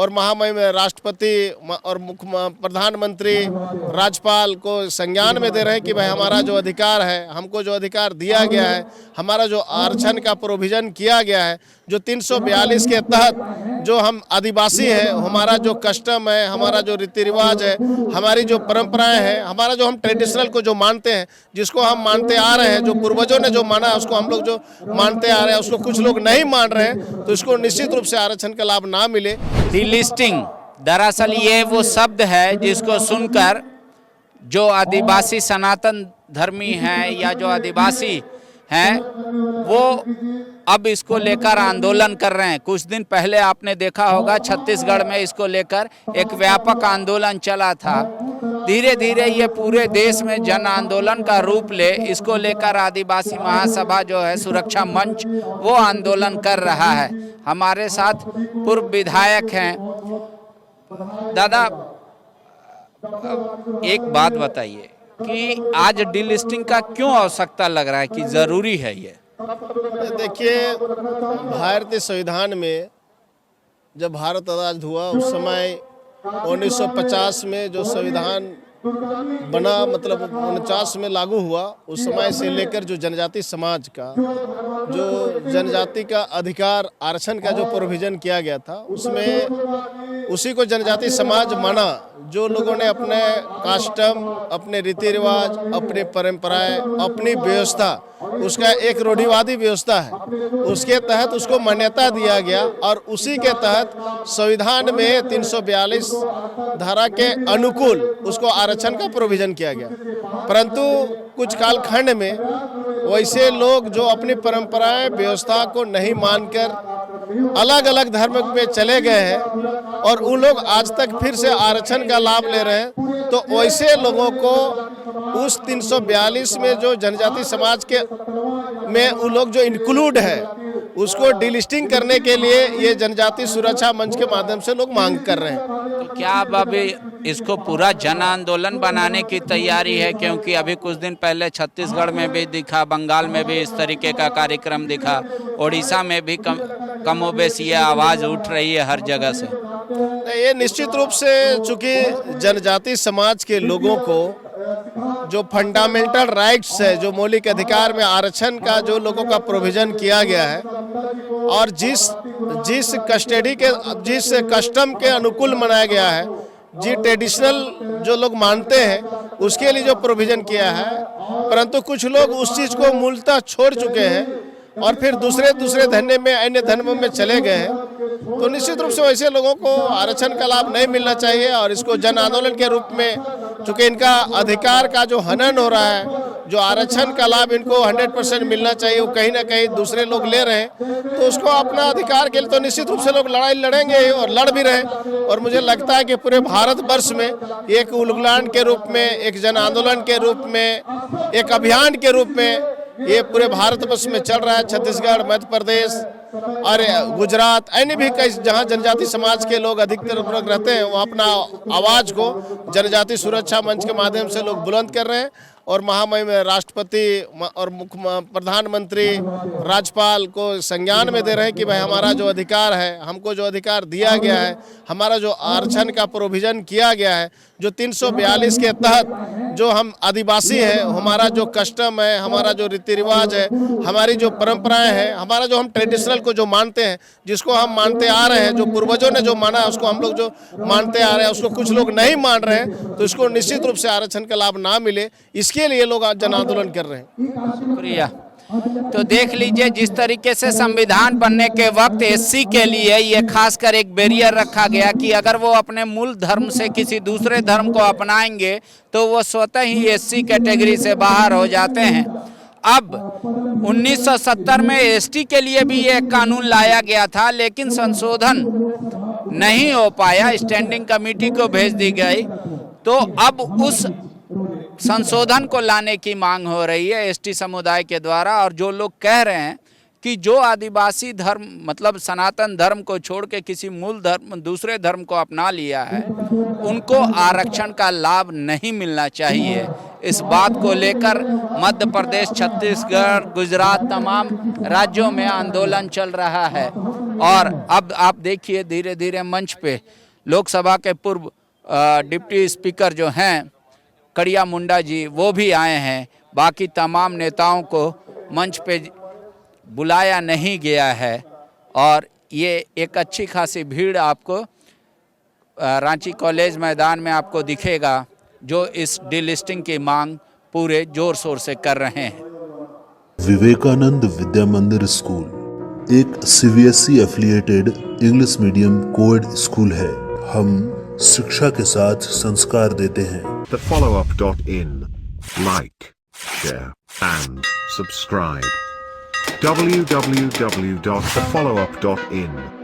और महामहिम राष्ट्रपति और प्रधानमंत्री राज्यपाल को संज्ञान में दे रहे हैं कि भाई हमारा जो अधिकार है, हमको जो अधिकार दिया गया है, हमारा जो आरक्षण का प्रोविज़न किया गया है, जो 342 के तहत जो हम आदिवासी हैं, हमारा जो कस्टम है, हमारा जो रीति रिवाज है, हमारी जो परंपराएं हैं, हमारा जो हम ट्रेडिशनल को जो मानते हैं, जिसको हम मानते आ रहे हैं, जो पूर्वजों ने जो माना उसको हम लोग जो मानते आ रहे हैं, उसको कुछ लोग नहीं मान रहे हैं, तो इसको निश्चित रूप से आरक्षण का लाभ ना मिले। डिलिस्टिंग दरअसल ये वो शब्द है जिसको सुनकर जो आदिवासी सनातन धर्मी हैं या जो आदिवासी हैं वो अब इसको लेकर आंदोलन कर रहे हैं। कुछ दिन पहले आपने देखा होगा छत्तीसगढ़ में इसको लेकर एक व्यापक आंदोलन चला था। धीरे धीरे ये पूरे देश में जन आंदोलन का रूप ले, इसको लेकर आदिवासी महासभा जो है सुरक्षा मंच वो आंदोलन कर रहा है। हमारे साथ पूर्व विधायक हैं। दादा एक बात बताइए कि आज डिलिस्टिंग का क्यों आवश्यकता लग रहा है कि जरूरी है ये? देखिए, भारतीय संविधान में जब भारत आज़ाद हुआ उस समय 1950 में जो संविधान बना, मतलब 49 में लागू हुआ, उस समय से लेकर जो जनजाति समाज का जो जनजाति का अधिकार आरक्षण का जो प्रोविज़न किया गया था, उसमें उसी को जनजाति समाज माना। जो लोगों ने अपने कस्टम, अपने रीति रिवाज, अपनी परंपराएं, अपनी व्यवस्था, उसका एक रूढ़िवादी व्यवस्था है, उसके तहत उसको मान्यता दिया गया और उसी के तहत संविधान में 342 धारा के अनुकूल उसको आरक्षण का प्रोविज़न किया गया। परंतु कुछ कालखंड में वैसे लोग जो अपनी परंपराएं, व्यवस्था को नहीं मानकर अलग अलग धर्म में चले गए हैं और उन लोग आज तक फिर से आरक्षण का लाभ ले रहे हैं, तो वैसे लोगों को उस 342 में जो जनजाति समाज के में उन लोग जो इंक्लूड है उसको डिलिस्टिंग करने के लिए ये जनजाति सुरक्षा मंच के माध्यम से लोग मांग कर रहे हैं। तो क्या अब अभी इसको पूरा जन आंदोलन बनाने की तैयारी है? क्योंकि अभी कुछ दिन पहले छत्तीसगढ़ में भी दिखा, बंगाल में भी इस तरीके का कार्यक्रम दिखा, उड़ीसा में भी कमोबेश ये आवाज़ उठ रही है हर जगह से। ये निश्चित रूप से, चूंकि जनजाति समाज के लोगों को जो फंडामेंटल राइट्स है, जो मौलिक अधिकार में आरक्षण का जो लोगों का प्रोविज़न किया गया है और जिस कस्टम के अनुकूल मनाया गया है, जी ट्रेडिशनल जो लोग मानते हैं उसके लिए जो प्रोविज़न किया है, परंतु कुछ लोग उस चीज़ को मूलतः छोड़ चुके हैं और फिर दूसरे धर्म में, अन्य धर्मों में चले गए हैं। तो निश्चित रूप से वैसे लोगों को आरक्षण का लाभ नहीं मिलना चाहिए और इसको जन आंदोलन के रूप में, चूँकि इनका अधिकार का जो हनन हो रहा है, जो आरक्षण का लाभ इनको 100% मिलना चाहिए, वो कहीं ना कहीं दूसरे लोग ले रहे हैं, तो उसको अपना अधिकार के लिए तो निश्चित रूप से लोग लड़ाई लड़ेंगे और लड़ भी रहे। और मुझे लगता है कि पूरे भारतवर्ष में एक उलगलान के रूप में, एक जन आंदोलन के रूप में, एक अभियान के रूप में ये पूरे भारतवर्ष में चल रहा है। छत्तीसगढ़, मध्य प्रदेश और गुजरात, अन्य भी कई जहां जनजाति समाज के लोग अधिकतर लोग रहते हैं, वहाँ अपना आवाज़ को जनजाति सुरक्षा मंच के माध्यम से लोग बुलंद कर रहे हैं और महामहिम राष्ट्रपति और प्रधानमंत्री राज्यपाल को संज्ञान में दे रहे हैं कि भाई हमारा जो अधिकार है, हमको जो अधिकार दिया गया है, हमारा जो आरक्षण का प्रोविज़न किया गया है, जो 342 के तहत जो हम आदिवासी हैं, हमारा जो कस्टम है, हमारा जो रीति रिवाज है, हमारी जो परंपराएं हैं, हमारा जो हम ट्रेडिशनल को जो मानते हैं, जिसको हम मानते आ रहे हैं, जो पूर्वजों ने जो माना उसको हम लोग जो मानते आ रहे हैं, उसको कुछ लोग नहीं मान रहे हैं, तो इसको निश्चित रूप से आरक्षण का लाभ ना मिले, इसके लिए लोग आज जन आंदोलन कर रहे हैं। शुक्रिया। तो देख लीजिए जिस तरीके से संविधान बनने के वक्त एससी के लिए ये खासकर एक बैरियर रखा गया कि अगर वो अपने मूल धर्म से किसी दूसरे धर्म को अपनाएंगे तो वो स्वतः ही एससी कैटेगरी से बाहर हो जाते हैं। अब 1970 में एसटी के लिए भी ये कानून लाया गया था, लेकिन संशोधन नहीं हो पाया, स्टैंडिंग कमेटी को भेज दी गई। तो अब उस संशोधन को लाने की मांग हो रही है एसटी समुदाय के द्वारा। और जो लोग कह रहे हैं कि जो आदिवासी धर्म मतलब सनातन धर्म को छोड़ के किसी मूल धर्म दूसरे धर्म को अपना लिया है, उनको आरक्षण का लाभ नहीं मिलना चाहिए। इस बात को लेकर मध्य प्रदेश, छत्तीसगढ़, गुजरात तमाम राज्यों में आंदोलन चल रहा है। और अब आप देखिए धीरे धीरे मंच पे लोकसभा के पूर्व डिप्टी स्पीकर जो हैं कड़िया मुंडा जी, वो भी आए हैं। बाकी तमाम नेताओं को मंच पे बुलाया नहीं गया है और ये एक अच्छी खासी भीड़ आपको रांची कॉलेज मैदान में आपको दिखेगा, जो इस डीलिस्टिंग की मांग पूरे जोर शोर से कर रहे हैं। विवेकानंद विद्या मंदिर स्कूल एक CBSE affiliated English medium coed school है। हम शिक्षा के साथ संस्कार देते हैं। thefollowup.in. Like, share and subscribe. www.thefollowup.in